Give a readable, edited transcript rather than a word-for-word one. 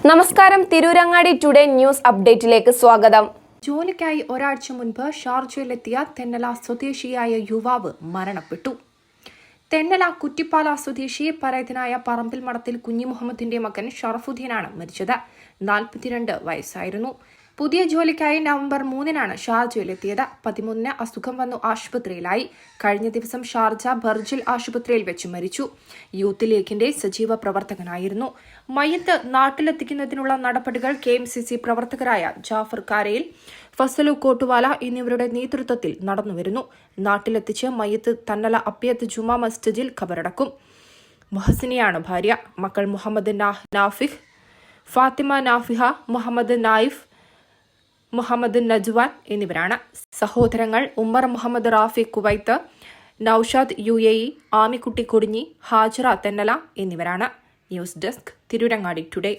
നമസ്കാരം, Tirurangadi today news അപ്ഡേറ്റിലേക്ക് സ്വാഗതം. ജോലിക്കായി ഒരാഴ്ച മുൻപ് ഷാർജയിലെത്തിയ തെന്നല സ്വദേശിയായ യുവാവ് മരണപ്പെട്ടു. തെന്നല കുറ്റിപ്പാല സ്വദേശി പരേതനായ പറമ്പിൽ മഠത്തിൽ കുഞ്ഞിമുഹമ്മദിന്റെ മകൻ ഷറഫുദ്ദീനാണ് മരിച്ചത്. 42 വയസ്സായിരുന്നു. പുതിയ ജോലിക്കായി നവംബർ 3 ഷാർജയിലെത്തിയത്. 13 അസുഖം വന്നു ആശുപത്രിയിലായി. കഴിഞ്ഞ ദിവസം ഷാർജ ബർജിൽ ആശുപത്രിയിൽ വെച്ച് മരിച്ചു. യൂത്ത് ലീഗിന്റെ സജീവ പ്രവർത്തകനായിരുന്നു. മയ്യത്ത് നാട്ടിലെത്തിക്കുന്നതിനുള്ള നടപടികൾ KMCC പ്രവർത്തകരായ ജാഫർ കാരയിൽ, ഫസലു കോട്ടുവാല എന്നിവരുടെ നേതൃത്വത്തിൽ നടന്നുവരുന്നു. നാട്ടിലെത്തിച്ച് മയ്യത്ത് തന്നല അപ്പിയത്ത് ജുമാ മസ്ജിദിൽ ഖബറടക്കും. മുഹസിനിയാണ് ഭാര്യ. മക്കൾ മുഹമ്മദ് നാഫിഹ്, ഫാത്തിമ നാഫിഹ, മുഹമ്മദ് നായിഫ്, മുഹമ്മദ് നജ്വാൻ എന്നിവരാണ്. സഹോദരങ്ങൾ ഉമ്മർ മുഹമ്മദ് റാഫി കുവൈത്ത്, നൌഷാദ് UAE, ആമിക്കുട്ടി കൊടിഞ്ഞി, ഹാജറ തെന്നല എന്നിവരാണ്. News desk, Tirurangadi today.